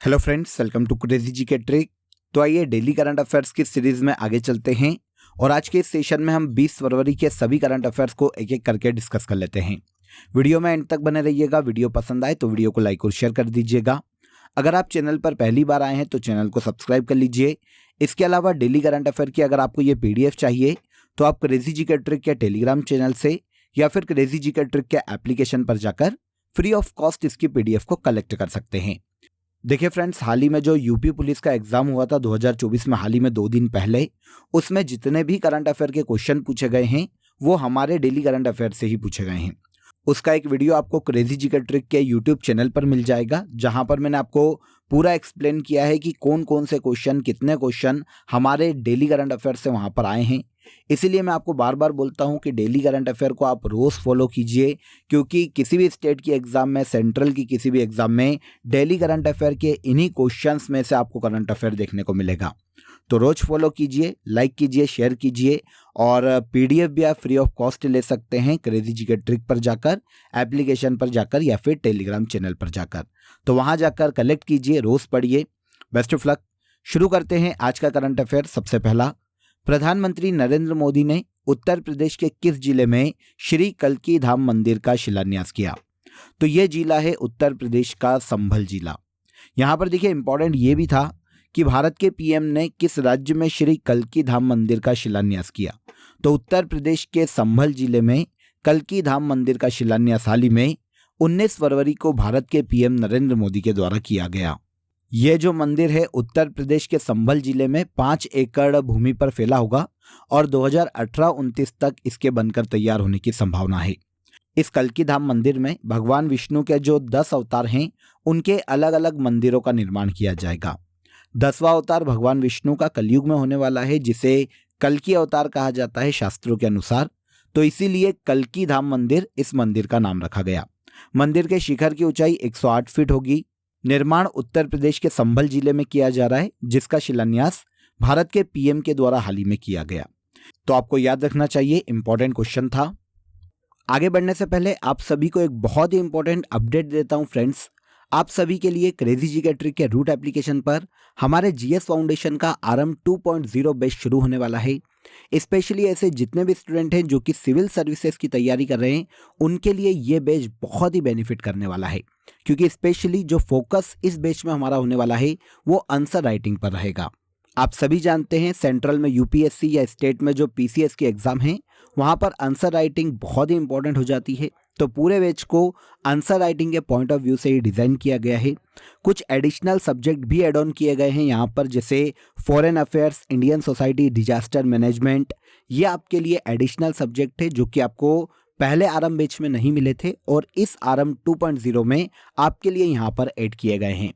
Hello friends, welcome to crazy G K trick. तो आइए daily current affairs की series में आगे चलते हैं और आज के इस सेशन में हम 20 फरवरी के सभी करंट अफेयर्स को एक एक करके डिस्कस कर लेते हैं। वीडियो में एंड तक बने रहिएगा। वीडियो पसंद आए तो वीडियो को लाइक और शेयर कर दीजिएगा। अगर आप चैनल पर पहली बार आए हैं तो चैनल को सब्सक्राइब कर लीजिए। इसके अलावा डेली करंट अफेयर की अगर आपको ये PDF चाहिए तो आप क्रेजी जी के ट्रिक के टेलीग्राम चैनल से या फिर क्रेजी जी के ट्रिक के एप्लीकेशन पर जाकर फ्री ऑफ कॉस्ट इसकी PDF को कलेक्ट कर सकते हैं। देखिए फ्रेंड्स, हाल ही में जो यूपी पुलिस का एग्जाम हुआ था 2024 में, हाल ही में 2 दिन पहले, उसमें जितने भी करंट अफेयर के क्वेश्चन पूछे गए हैं वो हमारे डेली करंट अफेयर से ही पूछे गए हैं। उसका एक वीडियो आपको क्रेजी जी के ट्रिक के यूट्यूब चैनल पर मिल जाएगा, जहां पर मैंने आपको पूरा एक्सप्लेन किया है कि कौन कौन से क्वेश्चन, कितने क्वेश्चन हमारे डेली करंट अफेयर से वहां पर आए हैं। इसीलिए मैं आपको बार बार बोलता हूं कि डेली करंट अफेयर को आप रोज़ फॉलो कीजिए, क्योंकि किसी भी स्टेट की एग्जाम में, सेंट्रल की किसी भी एग्जाम में डेली करंट अफेयर के इन्हीं क्वेश्चंस में से आपको करंट अफेयर देखने को मिलेगा। तो रोज फॉलो कीजिए, लाइक कीजिए, शेयर कीजिए और PDF भी आप फ्री ऑफ कॉस्ट ले सकते हैं क्रेजी जी के ट्रिक पर जाकर, एप्लीकेशन पर जाकर या फिर टेलीग्राम चैनल पर जाकर। तो वहां जाकर कलेक्ट कीजिए, रोज पढ़िए। Best of luck. शुरू करते हैं आज का करंट अफेयर। सबसे पहला, प्रधानमंत्री नरेंद्र मोदी ने उत्तर प्रदेश के किस जिले में श्री कल्की धाम मंदिर का शिलान्यास किया? तो यह जिला है उत्तर प्रदेश का संभल जिला। यहां पर देखिए इंपॉर्टेंट ये भी था कि भारत के PM ने किस राज्य में श्री कल्की धाम मंदिर का शिलान्यास किया? तो उत्तर प्रदेश के संभल जिले में कल्की धाम मंदिर का शिलान्यास हाल ही में 19 फरवरी को भारत के PM नरेंद्र मोदी के द्वारा किया गया। ये जो मंदिर है उत्तर प्रदेश के संभल जिले में 5 एकड़ भूमि पर फैला होगा और 2018-19 तक इसके बनकर तैयार होने की संभावना है। इस कल्की धाम मंदिर में भगवान विष्णु के जो 10 अवतार हैं उनके अलग अलग मंदिरों का निर्माण किया जाएगा। 10वां अवतार भगवान विष्णु का कलयुग में होने वाला है, जिसे कल्की अवतार कहा जाता है शास्त्रों के अनुसार। तो इसीलिए कल्की धाम मंदिर इस मंदिर का नाम रखा गया। मंदिर के शिखर की ऊंचाई 108 फीट होगी। निर्माण उत्तर प्रदेश के संभल जिले में किया जा रहा है, जिसका शिलान्यास भारत के PM के द्वारा हाल ही में किया गया। तो आपको याद रखना चाहिए, इंपॉर्टेंट क्वेश्चन था। आगे बढ़ने से पहले आप सभी को एक बहुत ही इंपॉर्टेंट अपडेट देता हूं फ्रेंड्स। आप सभी के लिए क्रेजी जी के ट्रिक के रूट एप्लीकेशन पर हमारे GS फाउंडेशन का आरंभ 2.0 बैच शुरू होने वाला है। स्पेशली ऐसे जितने भी स्टूडेंट हैं जो कि सिविल सर्विसेज की तैयारी कर रहे हैं, उनके लिए ये बैच बहुत ही बेनिफिट करने वाला है, क्योंकि स्पेशली जो फोकस इस बैच में हमारा होने वाला है वो आंसर राइटिंग पर रहेगा। आप सभी जानते हैं सेंट्रल में UPSC या स्टेट में जो PCS की एग्जाम है, वहाँ पर आंसर राइटिंग बहुत ही इंपॉर्टेंट हो जाती है। तो पूरे बैच को आंसर राइटिंग के पॉइंट ऑफ व्यू से ही डिज़ाइन किया गया है। कुछ एडिशनल सब्जेक्ट भी एड ऑन किए गए हैं यहाँ पर, जैसे foreign affairs, Indian society, disaster management. ये आपके लिए एडिशनल सब्जेक्ट है जो कि आपको पहले आरंभ बैच में नहीं मिले थे और इस आरंभ 2.0 में आपके लिए यहाँ पर ऐड किए गए हैं।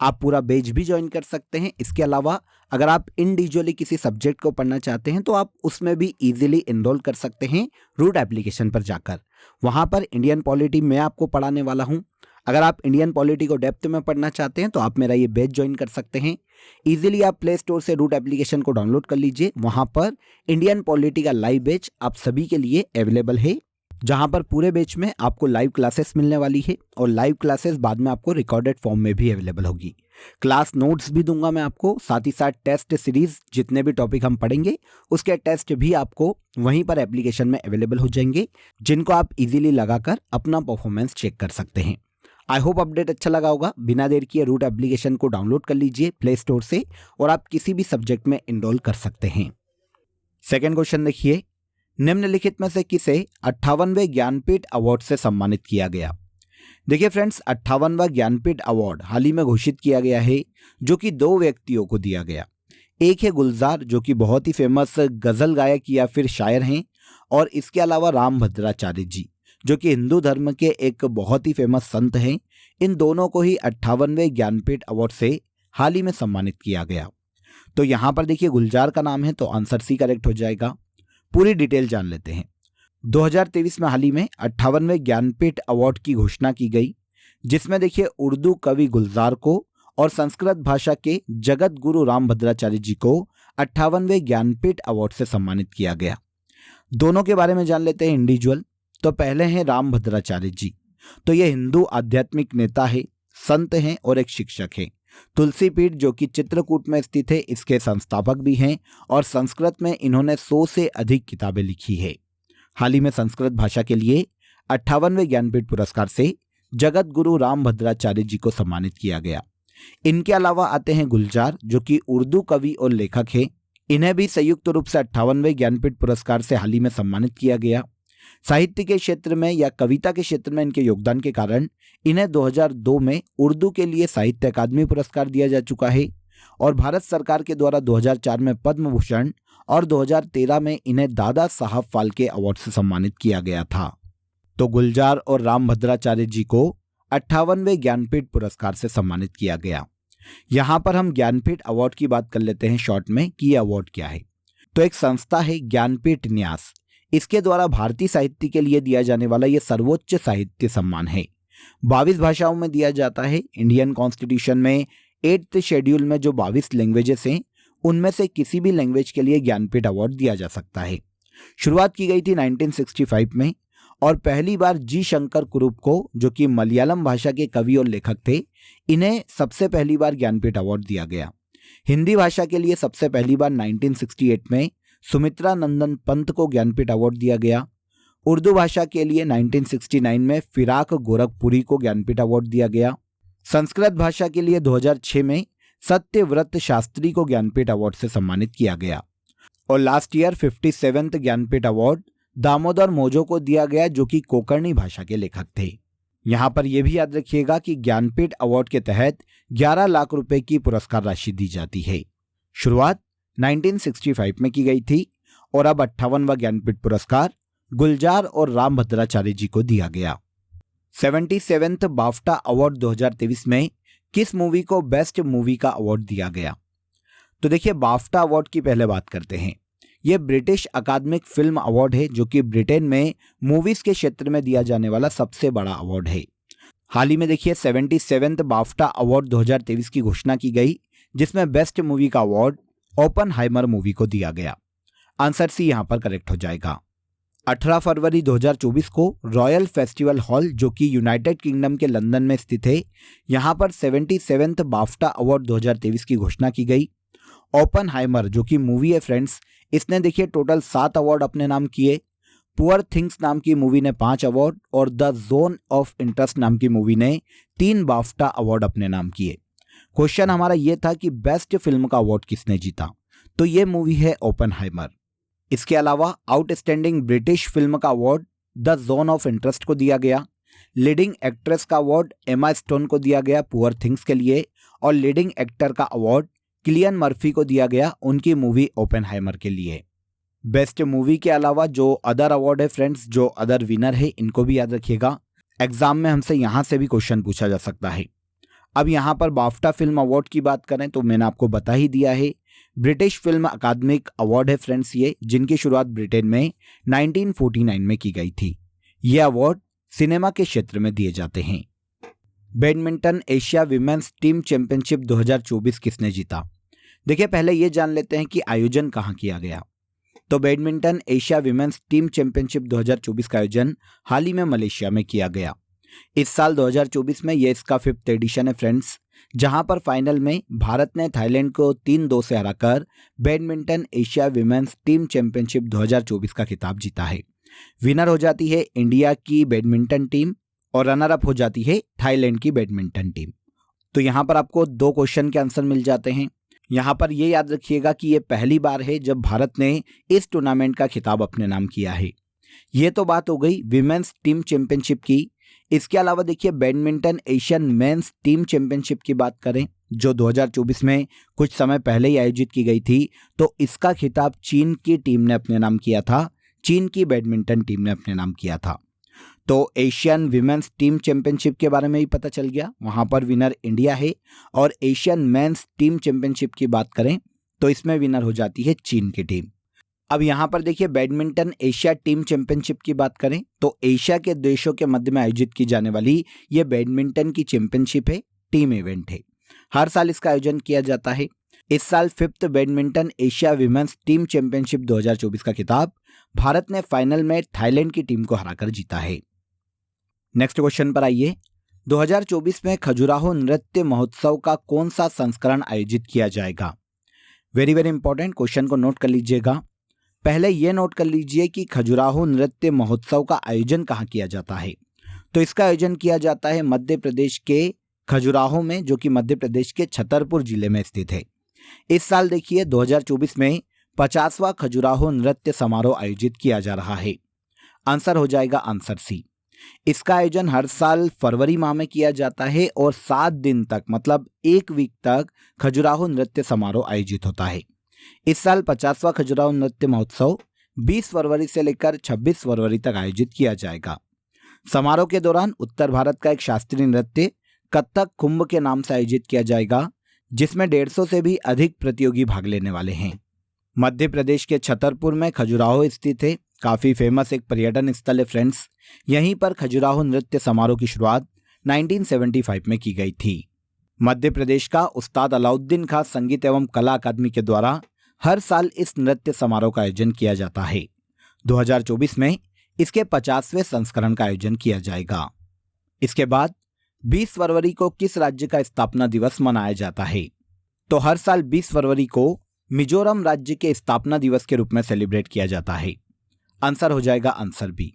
आप पूरा बैच भी ज्वाइन कर सकते हैं। इसके अलावा अगर आप इंडिविजुअली किसी सब्जेक्ट को पढ़ना चाहते हैं तो आप उसमें भी इजीली एनरोल कर सकते हैं रूट एप्लीकेशन पर जाकर। वहां पर इंडियन पॉलिटी मैं आपको पढ़ाने वाला हूं। अगर आप इंडियन पॉलिटी को डेप्थ में पढ़ना चाहते हैं तो आप मेरा ये बैच ज्वाइन कर सकते हैं। इजीली आप प्ले स्टोर से रूट एप्लीकेशन को डाउनलोड कर लीजिए। वहां पर इंडियन पॉलिटी का लाइव बैच आप सभी के लिए अवेलेबल है, जहां पर पूरे बैच में आपको लाइव क्लासेस मिलने वाली है और लाइव क्लासेस बाद में आपको रिकॉर्डेड फॉर्म में भी अवेलेबल होगी। क्लास नोट्स भी दूंगा मैं आपको, साथ ही साथ टेस्ट सीरीज जितने भी टॉपिक हम पढ़ेंगे उसके टेस्ट भी आपको वहीं पर एप्लीकेशन में अवेलेबल हो जाएंगे, जिनको आप इजीली लगाकर अपना परफॉर्मेंस चेक कर सकते हैं। आई होप अपडेट अच्छा लगा होगा। बिना देर किए रूट एप्लीकेशन को डाउनलोड कर लीजिए प्ले स्टोर से और आप किसी भी सब्जेक्ट में एनरोल कर सकते हैं। सेकेंड क्वेश्चन देखिए, निम्नलिखित में से किसे 58वें ज्ञानपीठ अवार्ड से सम्मानित किया गया? देखिए फ्रेंड्स, 58वां ज्ञानपीठ अवार्ड हाल ही में घोषित किया गया है, जो कि 2 व्यक्तियों को दिया गया। एक है गुलजार, जो कि बहुत ही फेमस गजल गायक या फिर शायर हैं, और इसके अलावा रामभद्राचार्य जी, जो कि हिंदू धर्म के एक बहुत ही फेमस संत हैं। इन दोनों को ही 58वें ज्ञानपीठ अवार्ड से हाल ही में सम्मानित किया गया। तो यहाँ पर देखिए गुलजार का नाम है, तो आंसर C करेक्ट हो जाएगा। पूरी डिटेल जान लेते हैं। 2023 में हाल ही में 58वें ज्ञानपीठ अवार्ड की घोषणा की गई, जिसमें देखिए उर्दू कवि गुलजार को और संस्कृत भाषा के जगत गुरु रामभद्राचार्य जी को 58वें ज्ञानपीठ अवार्ड से सम्मानित किया गया। दोनों के बारे में जान लेते हैं इंडिविजुअल। तो पहले हैं रामभद्राचार्य जी। तो ये हिंदू आध्यात्मिक नेता है, संत हैं और एक शिक्षक हैं। तुलसी पीठ जो कि चित्रकूट में स्थित है, इसके संस्थापक भी हैं और संस्कृत में इन्होंने 100 से अधिक किताबें लिखी है। हाल ही में संस्कृत भाषा के लिए 58वें ज्ञानपीठ पुरस्कार से जगत गुरु रामभद्राचार्य जी को सम्मानित किया गया। इनके अलावा आते हैं गुलजार जो कि उर्दू कवि और लेखक हैं। इन्हें भी संयुक्त रूप से 58वें ज्ञानपीठ पुरस्कार से हाल ही में सम्मानित किया गया। साहित्य के क्षेत्र में या कविता के क्षेत्र में इनके योगदान के कारण इन्हें 2002 में उर्दू के लिए साहित्य अकादमी पुरस्कार दिया जा चुका है और भारत सरकार के द्वारा 2004 में पद्म भूषण और 2013 में इन्हें दादा साहब फाल्के अवार्ड से सम्मानित किया गया था। तो गुलजार और रामभद्राचार्य जी को 58वें ज्ञानपीठ पुरस्कार से सम्मानित किया गया। यहाँ पर हम ज्ञानपीठ अवार्ड की बात कर लेते हैं शॉर्ट में कि ये अवार्ड क्या है। तो एक संस्था है ज्ञानपीठ न्यास, इसके द्वारा भारतीय साहित्य के लिए दिया जाने वाला ये सर्वोच्च साहित्य सम्मान है। 22 भाषाओं में दिया जाता है। इंडियन कॉन्स्टिट्यूशन में 8th शेड्यूल में जो 22 लैंग्वेजेस हैं उनमें से किसी भी लैंग्वेज के लिए ज्ञानपीठ अवार्ड दिया जा सकता है। शुरुआत की गई थी 1965 में और पहली बार जी शंकर कुरुप को, जो कि मलयालम भाषा के कवि और लेखक थे, इन्हें सबसे पहली बार ज्ञानपीठ अवार्ड दिया गया। हिंदी भाषा के लिए सबसे पहली बार 1968 में सुमित्रा नंदन पंत को ज्ञानपीठ अवार्ड दिया गया। उर्दू भाषा के लिए 1969 में फिराक गोरखपुरी को ज्ञानपीठ अवार्ड दिया गया। संस्कृत भाषा के लिए 2006 में सत्यव्रत शास्त्री को ज्ञानपीठ अवार्ड से सम्मानित किया गया और लास्ट ईयर 57वें ज्ञानपीठ अवार्ड दामोदर मोजो को दिया गया जो कि कोंकणी भाषा के लेखक थे। यहाँ पर यह भी याद रखिएगा कि ज्ञानपीठ अवार्ड के तहत 11 लाख रुपए की पुरस्कार राशि दी जाती है। शुरुआत 1965 में की गई थी और अब 58वां ज्ञानपीठ पुरस्कार गुलजार और रामभद्राचार्य जी को दिया गया। 77वें बाफ्टा अवार्ड 2023 में किस मूवी को बेस्ट मूवी का अवार्ड दिया गया? तो देखिए, बाफ्टा अवार्ड की पहले बात करते हैं। यह ब्रिटिश अकादमिक फिल्म अवार्ड है जो कि ब्रिटेन में मूवीज के क्षेत्र में दिया जाने वाला सबसे बड़ा अवार्ड है। हाल ही में देखिए 77वें बाफ्टा अवार्ड 2023 की घोषणा की गई जिसमें बेस्ट मूवी का अवार्ड ओपनहाइमर मूवी को दिया गया। आंसर सी यहां पर करेक्ट हो जाएगा। 18 फरवरी 2024 को रॉयल फेस्टिवल हॉल जो कि यूनाइटेड किंगडम के लंदन में स्थित है, यहां पर 77वें बाफ्टा अवार्ड 2023 की घोषणा की गई। ओपनहाइमर जो कि मूवी है फ्रेंड्स, इसने देखिए टोटल 7 अवार्ड अपने नाम किए। पुअर थिंग्स नाम की मूवी ने 5 अवार्ड और द जोन ऑफ इंटरेस्ट नाम की मूवी ने 3 बाफ्टा अवार्ड अपने नाम किए। क्वेश्चन हमारा ये था कि बेस्ट फिल्म का अवार्ड किसने जीता, तो ये मूवी है ओपनहाइमर। इसके अलावा आउटस्टैंडिंग ब्रिटिश फिल्म का award the zone of interest को दिया गया। लीडिंग एक्ट्रेस का अवार्ड एमा स्टोन को दिया गया पुअर थिंग्स के लिए और लीडिंग एक्टर का अवार्ड किलियन मर्फी को दिया गया उनकी मूवी ओपनहाइमर के लिए। बेस्ट मूवी के अलावा जो अदर अवार्ड है फ्रेंड्स, जो अदर विनर है, इनको भी याद रखिएगा। एग्जाम में हमसे यहाँ से भी क्वेश्चन पूछा जा सकता है। अब यहाँ पर बाफ्टा फिल्म अवार्ड की बात करें तो मैंने आपको बता ही दिया है, ब्रिटिश फिल्म अकादमिक अवार्ड है फ्रेंड्स ये, जिनकी शुरुआत ब्रिटेन में 1949 में की गई थी। ये अवार्ड सिनेमा के क्षेत्र में दिए जाते हैं। Badminton Asia women's team championship 2024 किसने जीता? देखिए, पहले ये जान लेते हैं कि आयोजन कहाँ किया गया। तो badminton Asia women's team championship 2024 का आयोजन हाल ही में मलेशिया में किया गया। इस साल 2024 में यह इसका 5th एडिशन है फ्रेंड्स, जहां पर फाइनल में भारत ने थाईलैंड को 3-2 से हराकर badminton Asia women's team championship 2024 का खिताब जीता है। विनर हो जाती है इंडिया की बैडमिंटन टीम और रनर अप हो जाती है थाईलैंड की बैडमिंटन टीम। तो यहाँ पर आपको 2 क्वेश्चन के आंसर मिल जाते हैं। यहाँ पर ये याद रखिएगा कि ये पहली बार है जब भारत ने इस टूर्नामेंट का खिताब अपने नाम किया है। ये तो बात हो गई विमेंस टीम चैंपियनशिप की। इसके अलावा देखिए badminton Asian men's team championship की बात करें जो 2024 में कुछ समय पहले ही आयोजित की गई थी, तो इसका खिताब चीन की टीम ने अपने नाम किया था। चीन की बैडमिंटन टीम ने अपने नाम किया था। तो एशियन विमेंस टीम चैंपियनशिप के बारे में भी पता चल गया, वहां पर विनर इंडिया है। और एशियन मेंस टीम चैंपियनशिप की बात करें तो इसमें विनर हो जाती है चीन की टीम। अब यहाँ पर देखिए बैडमिंटन एशिया टीम चैंपियनशिप की बात करें तो एशिया के देशों के मध्य में आयोजित की जाने वाली ये बैडमिंटन की चैंपियनशिप है, टीम इवेंट है। हर साल इसका आयोजन किया जाता है। इस साल 5th badminton Asia women's team championship 2024 का खिताब भारत ने फाइनल में थाईलैंड की टीम को हराकर जीता है। नेक्स्ट क्वेश्चन पर आइए। 2024 में खजुराहो नृत्य महोत्सव का कौन सा संस्करण आयोजित किया जाएगा? वेरी वेरी इंपॉर्टेंट, क्वेश्चन को नोट कर लीजिएगा। पहले ये नोट कर लीजिए कि खजुराहो नृत्य महोत्सव का आयोजन कहाँ किया जाता है। तो इसका आयोजन किया जाता है मध्य प्रदेश के खजुराहो में, जो कि मध्य प्रदेश के छतरपुर जिले में स्थित है। इस साल देखिए 2024 में 50वां खजुराहो नृत्य समारोह आयोजित किया जा रहा है। आंसर हो जाएगा आंसर सी। इसका आयोजन हर साल फरवरी माह में किया जाता है और 7 दिन तक, मतलब 1 वीक तक खजुराहो नृत्य समारोह आयोजित होता है। इस साल 50वां खजुराहो नृत्य महोत्सव 20 फरवरी से लेकर 26 फरवरी तक आयोजित किया जाएगा। समारोह के दौरान उत्तर भारत का एक शास्त्रीय नृत्य कथक कुंभ के नाम से आयोजित किया जाएगा, जिसमें 150 से भी अधिक प्रतियोगी भाग लेने वाले हैं। मध्य प्रदेश के छतरपुर में खजुराहो स्थित है। काफ़ी फेमस एक पर्यटन स्थल है फ्रेंड्स। यहीं पर खजुराहो नृत्य समारोह की शुरुआत 1975 में की गई थी। मध्य प्रदेश का उस्ताद अलाउद्दीन खां संगीत एवं कला अकादमी के द्वारा हर साल इस नृत्य समारोह का आयोजन किया जाता है। 2024 में इसके 50वें संस्करण का आयोजन किया जाएगा। इसके बाद 20 फरवरी को किस राज्य का स्थापना दिवस मनाया जाता है? तो हर साल 20 फरवरी को मिजोरम राज्य के स्थापना दिवस के रूप में सेलिब्रेट किया जाता है। आंसर हो जाएगा आंसर बी।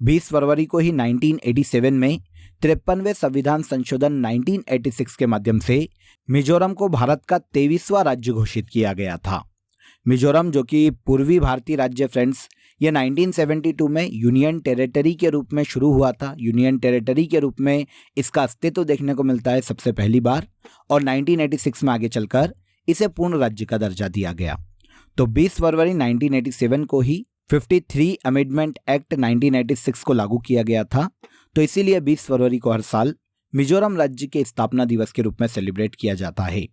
20 फरवरी को ही 1987 में 53वें संविधान संशोधन 1986 के माध्यम से मिजोरम को भारत का 23वां राज्य घोषित किया गया था। मिजोरम, जो कि पूर्वी भारतीय राज्य फ्रेंड्स, ये 1972 में यूनियन टेरिटरी के रूप में शुरू हुआ था। यूनियन टेरिटरी के रूप में इसका अस्तित्व देखने को मिलता है सबसे पहली बार, और 1986 में आगे चलकर इसे पूर्ण राज्य का दर्जा दिया गया। तो 20 फरवरी 1987 को ही 53 अमेंडमेंट एक्ट 1986 को लागू किया गया था। तो इसीलिए 20 फरवरी को हर साल मिजोरम राज्य के स्थापना दिवस के रूप में सेलिब्रेट किया जाता है।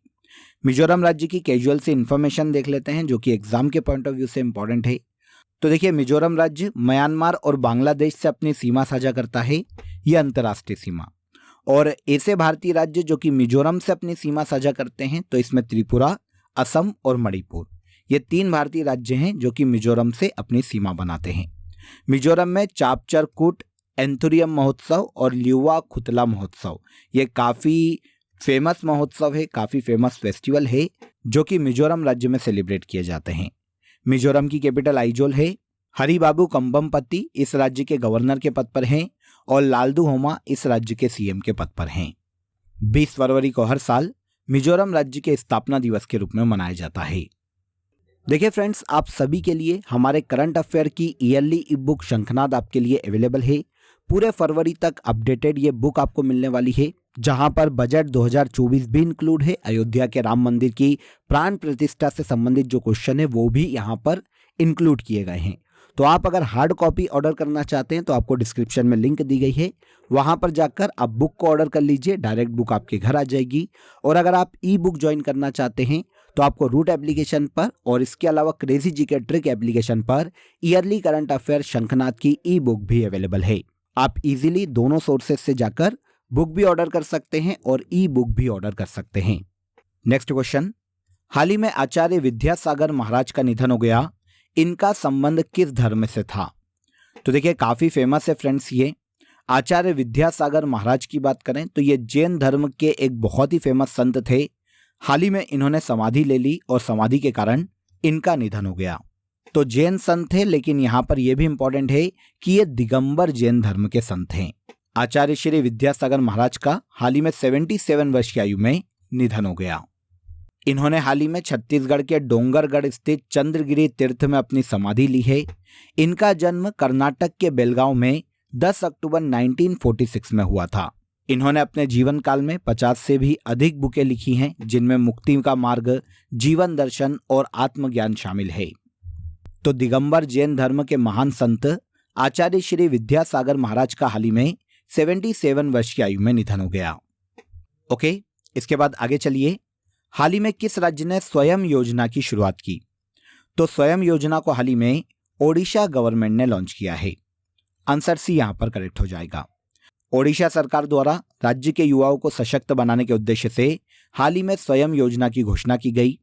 मिजोरम राज्य की कैजुअल से इंफॉर्मेशन देख लेते हैं, जो कि एग्जाम के पॉइंट ऑफ व्यू से इंपॉर्टेंट है। तो देखिए, मिजोरम राज्य म्यांमार और बांग्लादेश से अपनी सीमा साझा करता है, यह अंतर्राष्ट्रीय सीमा। और ऐसे भारतीय राज्य जो कि मिजोरम से अपनी सीमा साझा करते हैं, तो इसमें त्रिपुरा, असम और मणिपुर, ये 3 भारतीय राज्य हैं जो कि मिजोरम से अपनी सीमा बनाते हैं। मिजोरम में चापचरकूट एंथुरियम महोत्सव और ल्यूवा खुतला महोत्सव, ये काफ़ी फेमस महोत्सव है, काफ़ी फेमस फेस्टिवल है, जो कि मिजोरम राज्य में सेलिब्रेट किए जाते हैं। मिजोरम की कैपिटल आइजोल है। हरिबाबू कंबमपति इस राज्य के गवर्नर के पद पर हैं और लालदूहोमा इस राज्य के सीएम के पद पर हैं। 20 फरवरी को हर साल मिजोरम राज्य के स्थापना दिवस के रूप में मनाया जाता है। देखिए फ्रेंड्स, आप सभी के लिए हमारे करंट अफेयर की ईयरली ई बुक शंखनाद आपके लिए अवेलेबल है। पूरे फरवरी तक अपडेटेड ये बुक आपको मिलने वाली है, जहां पर बजट 2024 भी इंक्लूड है। अयोध्या के राम मंदिर की प्राण प्रतिष्ठा से संबंधित जो क्वेश्चन है वो भी यहाँ पर इंक्लूड किए गए हैं। तो आप अगर हार्ड कॉपी ऑर्डर करना चाहते हैं तो आपको डिस्क्रिप्शन में लिंक दी गई है, वहां पर जाकर आप बुक को ऑर्डर कर लीजिए, डायरेक्ट बुक आपके घर आ जाएगी। और अगर आप ई बुक ज्वाइन करना चाहते हैं तो आपको रूट एप्लीकेशन पर और इसके अलावा क्रेजी जीके ट्रिक एप्लीकेशन पर ईयरली करंट अफेयर शंखनाद की ई बुक भी अवेलेबल है। आप इजीली दोनों सोर्सेज से जाकर बुक भी ऑर्डर कर सकते हैं और ई बुक भी ऑर्डर कर सकते हैं। नेक्स्ट क्वेश्चन, हाल ही में आचार्य विद्यासागर महाराज का निधन हो गया, इनका संबंध किस धर्म से था? तो देखिए, काफी फेमस है फ्रेंड्स ये। आचार्य विद्यासागर महाराज की बात करें तो ये जैन धर्म के एक बहुत ही फेमस संत थे। हाल ही में इन्होंने समाधि ले ली और समाधि के कारण इनका निधन हो गया। तो जैन संत थे, लेकिन यहाँ पर यह भी इंपॉर्टेंट है कि ये दिगंबर जैन धर्म के संत हैं। आचार्य श्री विद्यासागर महाराज का हाल ही में 77 वर्ष की आयु में निधन हो गया। इन्होंने हाल ही में छत्तीसगढ़ के डोंगरगढ़ स्थित चंद्रगिरी तीर्थ में अपनी समाधि ली है। इनका जन्म कर्नाटक के बेलगांव में 10 अक्टूबर 1946 में हुआ था। इन्होंने अपने जीवन काल में 50 से भी अधिक बुकें लिखी हैं, जिनमें मुक्ति का मार्ग, जीवन दर्शन और आत्मज्ञान शामिल है। तो दिगंबर जैन धर्म के महान संत आचार्य श्री विद्यासागर महाराज का हाल ही में 77 वर्ष की आयु में निधन हो गया। ओके, इसके बाद आगे चलिए। हाल ही में किस राज्य ने स्वयं योजना की शुरुआत की? तो स्वयं योजना को हाल ही में ओडिशा गवर्नमेंट ने लॉन्च किया है। आंसर सी यहां पर करेक्ट हो जाएगा। ओडिशा सरकार द्वारा राज्य के युवाओं को सशक्त बनाने के उद्देश्य से हाल ही में स्वयं योजना की घोषणा की गई।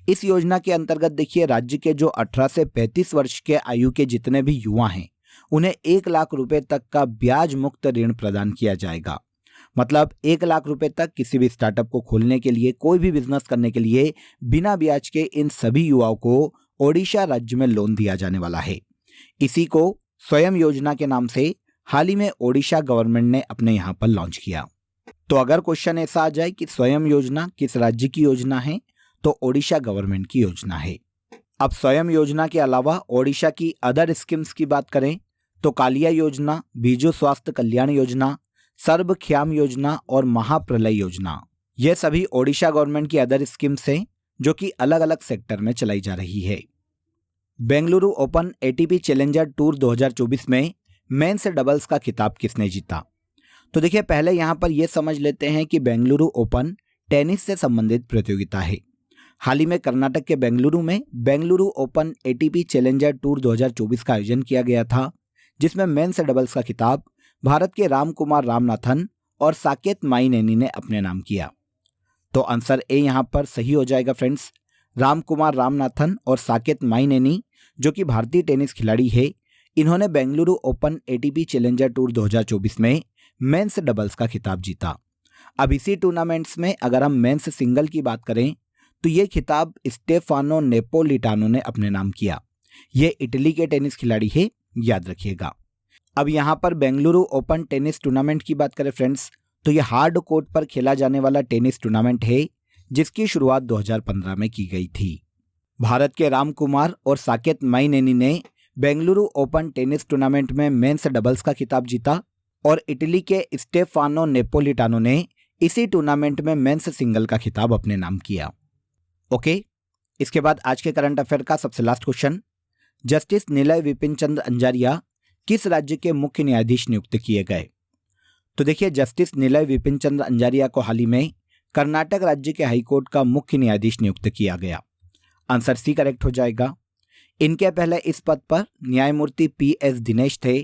इस योजना के अंतर्गत देखिए, राज्य के जो 18 से 35 वर्ष के आयु के जितने भी युवा हैं, उन्हें 1 लाख रुपए तक का ब्याज मुक्त ऋण प्रदान किया जाएगा। मतलब 1 लाख रुपए तक किसी भी स्टार्टअप को खोलने के लिए, कोई भी बिजनेस करने के लिए बिना ब्याज के इन सभी युवाओं को ओडिशा राज्य में लोन दिया जाने वाला है। इसी को स्वयं योजना के नाम से हाल ही में ओडिशा गवर्नमेंट ने अपने यहाँ पर लॉन्च किया। तो अगर क्वेश्चन ऐसा आ जाए कि स्वयं योजना किस राज्य की योजना है, तो ओडिशा गवर्नमेंट की योजना है। अब स्वयं योजना के अलावा ओडिशा की अदर स्कीम्स की बात करें तो कालिया योजना, बीजू स्वास्थ्य कल्याण योजना, सर्वक्षाम योजना और महाप्रलय योजना, ये सभी ओडिशा गवर्नमेंट की अदर स्कीम्स हैं जो कि अलग अलग सेक्टर में चलाई जा रही है। Bengaluru open ATP challenger tour 2024 में मेंस डबल्स का खिताब किसने जीता? तो देखिए, पहले यहाँ पर यह समझ लेते हैं कि बेंगलुरु ओपन टेनिस से संबंधित प्रतियोगिता है। हाल ही में कर्नाटक के बेंगलुरु में Bengaluru open ATP challenger tour 2024 का आयोजन किया गया था, जिसमें मेंस डबल्स का खिताब भारत के रामकुमार रामनाथन और साकेत माइनेनी ने अपने नाम किया। तो आंसर ए यहाँ पर सही हो जाएगा फ्रेंड्स। रामकुमार रामनाथन और साकेत माइनेनी जो कि भारतीय टेनिस खिलाड़ी है, इन्होंने Bengaluru open ATP challenger tour 2024 में मेंस डबल्स का खिताब जीता। अब इसी टूर्नामेंट्स में अगर हम मेंस सिंगल की बात करें तो ये खिताब स्टेफानो नेपोलिटानो ने अपने नाम किया। ये इटली के टेनिस खिलाड़ी है, याद रखिएगा। अब यहाँ पर बेंगलुरु ओपन टेनिस टूर्नामेंट की बात करें फ्रेंड्स, तो ये हार्ड कोर्ट पर खेला जाने वाला टेनिस टूर्नामेंट है जिसकी शुरुआत 2015 में की गई थी। भारत के रामकुमार और साकेत माइनेनी ने बेंगलुरु ओपन टेनिस टूर्नामेंट में मेंस डबल्स का खिताब जीता और इटली के स्टेफानो नेपोलिटानो ने इसी टूर्नामेंट में मेंस सिंगल का खिताब अपने नाम किया। ओके, इसके बाद आज के करंट अफेयर का सबसे last question, justice Nilay Vipin चंद्र अंजारिया किस राज्य के मुख्य न्यायाधीश नियुक्त किए गए? तो देखिए, जस्टिस नीलय विपिन चंद्र अंजारिया को हाल ही में कर्नाटक राज्य के हाईकोर्ट का मुख्य न्यायाधीश नियुक्त किया गया। आंसर सी करेक्ट हो जाएगा। इनके पहले इस पद पर न्यायमूर्ति PS दिनेश थे।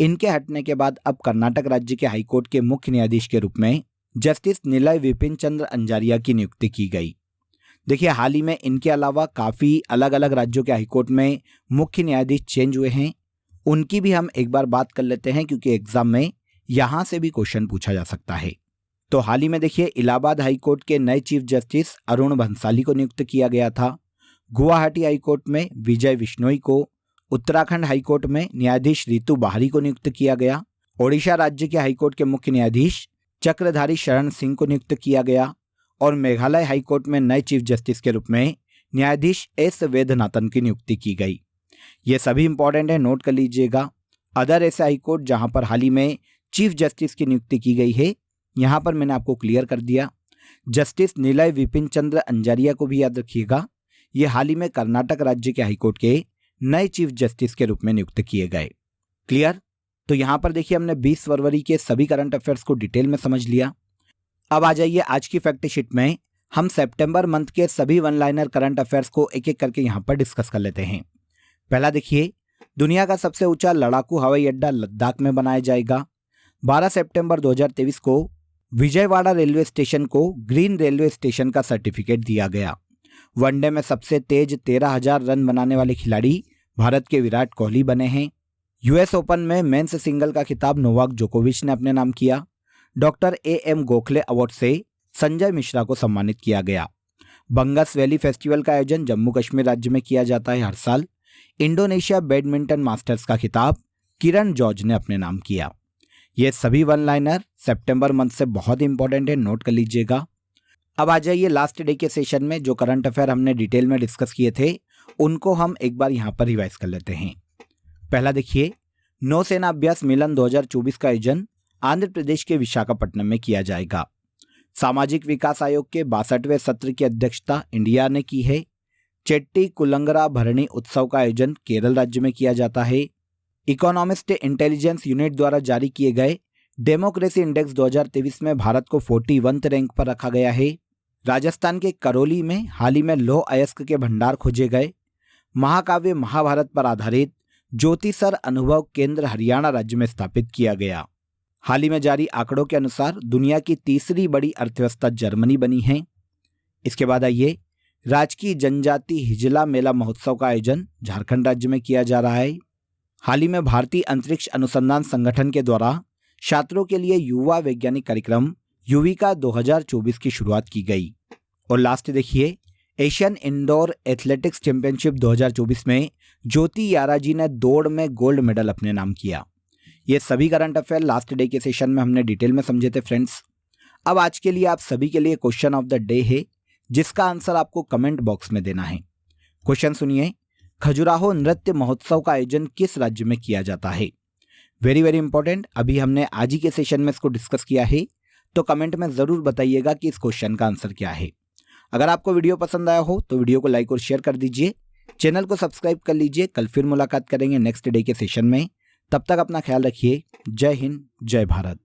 इनके हटने के बाद अब कर्नाटक राज्य के हाईकोर्ट के मुख्य न्यायाधीश के रूप में जस्टिस नीलय विपिन चंद्र अंजारिया की नियुक्ति की गई। देखिए, हाल ही में इनके अलावा काफ़ी अलग अलग राज्यों के हाईकोर्ट में मुख्य न्यायाधीश चेंज हुए हैं, उनकी भी हम एक बार बात कर लेते हैं क्योंकि एग्जाम में यहाँ से भी क्वेश्चन पूछा जा सकता है। तो हाल ही में देखिए, इलाहाबाद हाईकोर्ट के नए चीफ जस्टिस अरुण भंसाली को नियुक्त किया गया था। गुवाहाटी हाईकोर्ट में विजय बिश्नोई को, उत्तराखंड हाईकोर्ट में न्यायाधीश रितु बाहरी को नियुक्त किया गया। ओडिशा राज्य के हाईकोर्ट के मुख्य न्यायाधीश चक्रधारी शरण सिंह को नियुक्त किया गया और मेघालय हाईकोर्ट में नए चीफ जस्टिस के रूप में न्यायाधीश S वेदनाथन की नियुक्ति की गई। ये सभी इंपॉर्टेंट है, नोट कर लीजिएगा। अदर ऐसे हाईकोर्ट जहां पर हाल ही में चीफ जस्टिस की नियुक्ति की गई है, यहां पर मैंने आपको क्लियर कर दिया। जस्टिस नीलय विपिन चंद्र अंजारिया को भी याद रखिएगा, ये हाल ही में कर्नाटक राज्य के हाईकोर्ट के नए चीफ जस्टिस के रूप में नियुक्त किए गए। क्लियर? तो यहां पर देखिए, हमने 20 फरवरी के सभी करंट अफेयर्स को डिटेल में समझ लिया। अब आ जाइए आज की फैक्ट शीट में, हम सितंबर मंथ के सभी वन लाइनर करंट अफेयर्स को एक एक करके यहां पर डिस्कस कर लेते हैं। पहला देखिए, दुनिया का सबसे ऊंचा लड़ाकू हवाई अड्डा लद्दाख में बनाया जाएगा। 12 सितंबर 2023 को विजयवाड़ा रेलवे स्टेशन को ग्रीन रेलवे स्टेशन का सर्टिफिकेट दिया गया। वनडे में सबसे तेज 13,000 रन बनाने वाले खिलाड़ी भारत के विराट कोहली बने हैं। US ओपन में मेंस सिंगल का खिताब नोवाक जोकोविच ने अपने नाम किया। डॉक्टर AM गोखले अवार्ड से संजय मिश्रा को सम्मानित किया गया। बंगस वैली फेस्टिवल का आयोजन जम्मू कश्मीर राज्य में किया जाता है हर साल। इंडोनेशिया बैडमिंटन मास्टर्स का खिताब किरण जॉर्ज ने अपने नाम किया। ये सभी वन लाइनर सितंबर मंथ से बहुत इंपॉर्टेंट है, नोट कर लीजिएगा। अब आ जाइए लास्ट डे के सेशन में जो करंट अफेयर हमने डिटेल में डिस्कस किए थे उनको हम एक बार यहाँ पर रिवाइज कर लेते हैं। पहला देखिए, नौसेना अभ्यास मिलन 2024 का आयोजन आंध्र प्रदेश के विशाखापट्टनम में किया जाएगा। सामाजिक विकास आयोग के 62वें सत्र की अध्यक्षता इंडिया ने की है। चेट्टी कुलंगरा भरणी उत्सव का आयोजन केरल राज्य में किया जाता है। इकोनॉमिस्ट इंटेलिजेंस यूनिट द्वारा जारी किए गए डेमोक्रेसी इंडेक्स 2023 में भारत को 41वें रैंक पर रखा गया है। राजस्थान के करौली में हाल ही में लौह अयस्क के भंडार खोजे गए। महाकाव्य महाभारत पर आधारित ज्योतिसर अनुभव केंद्र हरियाणा राज्य में स्थापित किया गया। हाल ही में जारी आंकड़ों के अनुसार दुनिया की तीसरी बड़ी अर्थव्यवस्था जर्मनी बनी है। इसके बाद आइए, राजकीय जनजाति हिजला मेला महोत्सव का आयोजन झारखंड राज्य में किया जा रहा है। हाल ही में भारतीय अंतरिक्ष अनुसंधान संगठन के द्वारा छात्रों के लिए युवा वैज्ञानिक कार्यक्रम युविका 2024 की शुरुआत की गई। और लास्ट देखिए, एशियन इंडोर एथलेटिक्स चैंपियनशिप 2024 में ज्योति याराजी ने दौड़ में गोल्ड मेडल अपने नाम किया। ये सभी करंट अफेयर लास्ट डे के सेशन में हमने डिटेल में समझे थे फ्रेंड्स। अब आज के लिए आप सभी के लिए क्वेश्चन ऑफ द डे है, जिसका आंसर आपको कमेंट बॉक्स में देना है। क्वेश्चन सुनिए, खजुराहो नृत्य महोत्सव का आयोजन किस राज्य में किया जाता है? वेरी वेरी इंपॉर्टेंट, अभी हमने आज ही के सेशन में इसको डिस्कस किया है, तो कमेंट में जरूर बताइएगा कि इस क्वेश्चन का आंसर क्या है। अगर आपको वीडियो पसंद आया हो तो वीडियो को लाइक और शेयर कर दीजिए, चैनल को सब्सक्राइब कर लीजिए। कल फिर मुलाकात करेंगे नेक्स्ट डे के सेशन में, तब तक अपना ख्याल रखिए। जय हिंद, जय भारत।